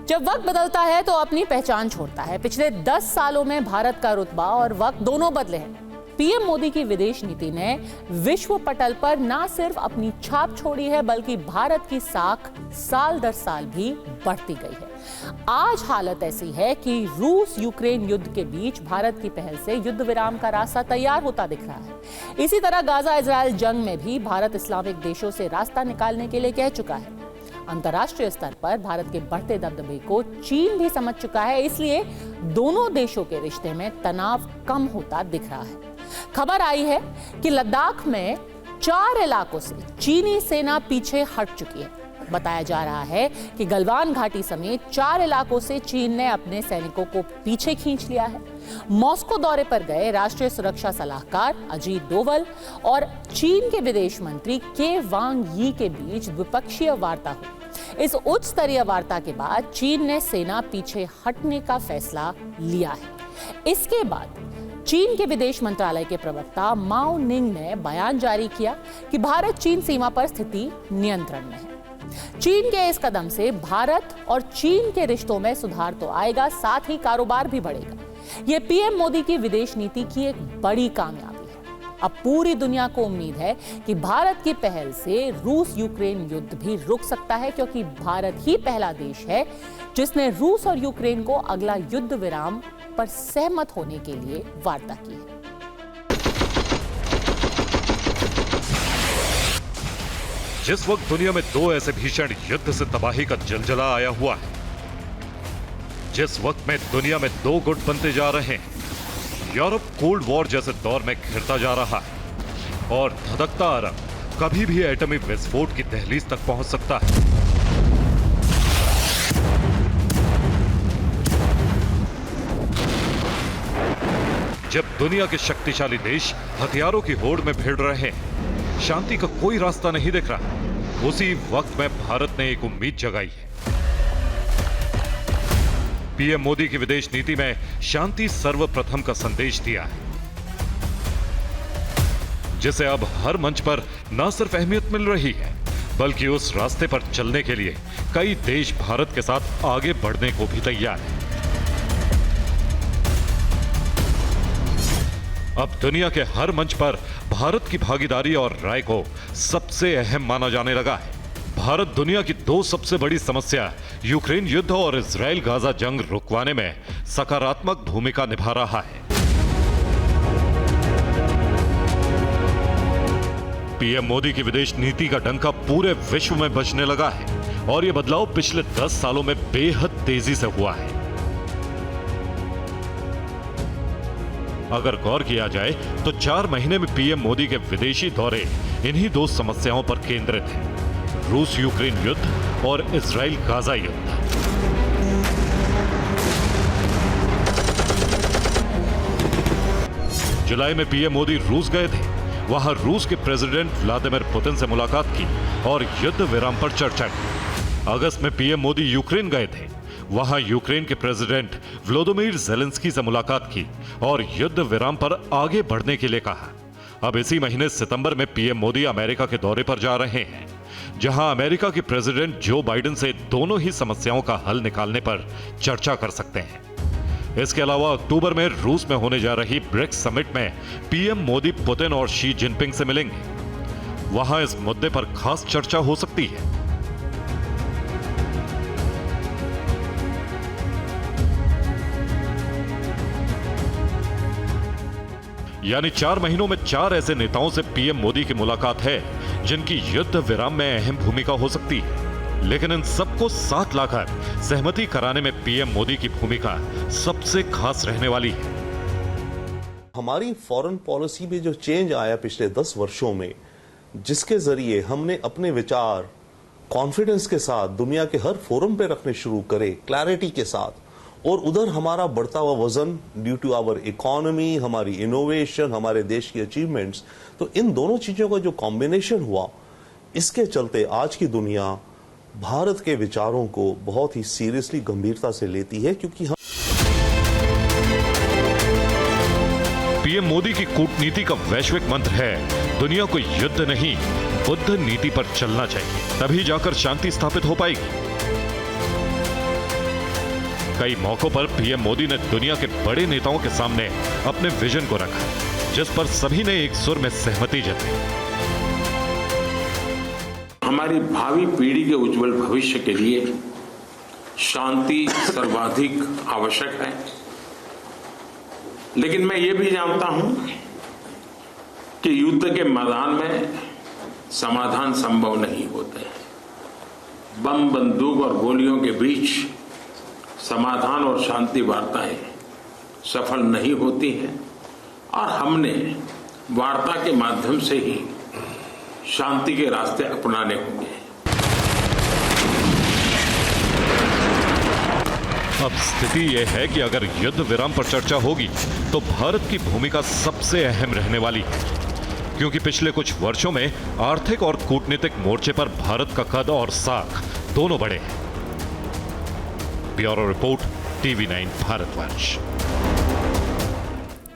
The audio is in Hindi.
जब वक्त बदलता है तो अपनी पहचान छोड़ता है। पिछले 10 सालों में भारत का रुतबा और वक्त दोनों बदले हैं। पीएम मोदी की विदेश नीति ने विश्व पटल पर न सिर्फ अपनी छाप छोड़ी है, बल्कि भारत की साख साल दर साल भी बढ़ती गई है। आज हालत ऐसी है कि रूस यूक्रेन युद्ध के बीच भारत की पहल से युद्ध विराम का रास्ता तैयार होता दिख रहा है। इसी तरह गाजा इजराइल जंग में भी भारत इस्लामिक देशों से रास्ता निकालने के लिए कह चुका है। अंतर्राष्ट्रीय स्तर पर भारत के बढ़ते दबदबे को चीन भी समझ चुका है, इसलिए दोनों देशों के रिश्ते में तनाव कम होता दिख रहा है। खबर आई है कि लद्दाख में 4 इलाकों से चीनी सेना पीछे हट चुकी है। बताया जा रहा है कि गलवान घाटी समेत 4 इलाकों से चीन ने अपने सैनिकों को पीछे खींच लिया है। मॉस्को दौरे पर गए राष्ट्रीय सुरक्षा सलाहकार अजीत डोवल और चीन के विदेश मंत्री के वांग यी के बीच द्विपक्षीय वार्ता हुई। इस उच्च स्तरीय वार्ता के बाद चीन ने सेना पीछे हटने का फैसला लिया है। इसके बाद चीन के विदेश मंत्रालय के प्रवक्ता माओ निंग ने बयान जारी किया कि भारत चीन सीमा पर स्थिति नियंत्रण में है। चीन के इस कदम से भारत और चीन के रिश्तों में सुधार तो आएगा, साथ ही कारोबार भी बढ़ेगा। यह पीएम मोदी की विदेश नीति की एक बड़ी कामयाबी है। अब पूरी दुनिया को उम्मीद है कि भारत की पहल से रूस यूक्रेन युद्ध भी रुक सकता है, क्योंकि भारत ही पहला देश है जिसने रूस और यूक्रेन को अगला युद्ध विराम पर सहमत होने के लिए वार्ता की है। जिस वक्त दुनिया में 2 ऐसे भीषण युद्ध से तबाही का जलजला आया हुआ है, जिस वक्त में दुनिया में 2 गुट बनते जा रहे हैं, यूरोप कोल्ड वॉर जैसे दौर में घिरता जा रहा है और धधकता अरब कभी भी एटमी विस्फोट की दहलीज तक पहुंच सकता है। जब दुनिया के शक्तिशाली देश हथियारों की होड़ में भिड़ रहे हैं, शांति का कोई रास्ता नहीं दिख रहा, उसी वक्त में भारत ने एक उम्मीद जगाई है। पीएम मोदी की विदेश नीति में शांति सर्वप्रथम का संदेश दिया है, जिसे अब हर मंच पर न सिर्फ अहमियत मिल रही है, बल्कि उस रास्ते पर चलने के लिए कई देश भारत के साथ आगे बढ़ने को भी तैयार है। अब दुनिया के हर मंच पर भारत की भागीदारी और राय को सबसे अहम माना जाने लगा है। भारत दुनिया की 2 सबसे बड़ी समस्या यूक्रेन युद्ध और इजराइल गाजा जंग रुकवाने में सकारात्मक भूमिका निभा रहा है। पीएम मोदी की विदेश नीति का डंका पूरे विश्व में बजने लगा है और यह बदलाव पिछले 10 सालों में बेहद तेजी से हुआ है। अगर गौर किया जाए तो 4 महीने में पीएम मोदी के विदेशी दौरे इन्हीं 2 समस्याओं पर केंद्रित हैं, रूस यूक्रेन युद्ध और इजराइल गाजा युद्ध। जुलाई में पीएम मोदी रूस गए थे। वहां रूस के प्रेसिडेंट व्लादिमीर पुतिन से मुलाकात की और युद्ध विराम पर चर्चा की। अगस्त में पीएम मोदी यूक्रेन गए थे। वहां यूक्रेन के प्रेसिडेंट व्लादिमीर ज़ेलेंस्की से मुलाकात की और युद्ध विराम पर आगे बढ़ने के लिए कहा। अब इसी महीने सितंबर में पीएम मोदी अमेरिका के दौरे पर जा रहे हैं, जहां अमेरिका के प्रेसिडेंट जो बाइडेन से दोनों ही समस्याओं का हल निकालने पर चर्चा कर सकते हैं। इसके अलावा अक्टूबर में रूस में होने जा रही ब्रिक्स समिट में पीएम मोदी पुतिन और शी जिनपिंग से मिलेंगे। वहां इस मुद्दे पर खास चर्चा हो सकती है। यानी 4 महीनों में 4 ऐसे नेताओं से पीएम मोदी की मुलाकात है जिनकी युद्ध विराम में अहम भूमिका हो सकती है। लेकिन इन सबको साथ लाकर सहमति कराने में पीएम मोदी की भूमिका सबसे खास रहने वाली है। हमारी फॉरेन पॉलिसी में जो चेंज आया पिछले 10 वर्षों में, जिसके जरिए हमने अपने विचार कॉन्फिडेंस के साथ दुनिया के हर फोरम पे रखने शुरू करे, क्लैरिटी के साथ, और उधर हमारा बढ़ता हुआ वजन ड्यू टू आवर इकोनॉमी, हमारी इनोवेशन, हमारे देश की अचीवमेंट्स, तो इन दोनों चीजों का जो कॉम्बिनेशन हुआ, इसके चलते आज की दुनिया भारत के विचारों को बहुत ही सीरियसली, गंभीरता से लेती है। क्योंकि हम पीएम मोदी की कूटनीति का वैश्विक मंत्र है, दुनिया को युद्ध नहीं बुद्ध नीति पर चलना चाहिए, तभी जाकर शांति स्थापित हो पाएगी। कई मौकों पर पीएम मोदी ने दुनिया के बड़े नेताओं के सामने अपने विजन को रखा, जिस पर सभी ने एक सुर में सहमति जताई। हमारी भावी पीढ़ी के उज्जवल भविष्य के लिए शांति सर्वाधिक आवश्यक है, लेकिन मैं ये भी जानता हूं कि युद्ध के मैदान में समाधान संभव नहीं होते। बम, बंदूक और गोलियों के बीच समाधान और शांति वार्ताएं सफल नहीं होती हैं और हमने वार्ता के माध्यम से ही शांति के रास्ते अपनाने होंगे। अब स्थिति यह है कि अगर युद्ध विराम पर चर्चा होगी तो भारत की भूमिका सबसे अहम रहने वाली है, क्योंकि पिछले कुछ वर्षों में आर्थिक और कूटनीतिक मोर्चे पर भारत का कद और साख दोनों बढ़े हैं। Bureau report, TV9 Bharatvarsh.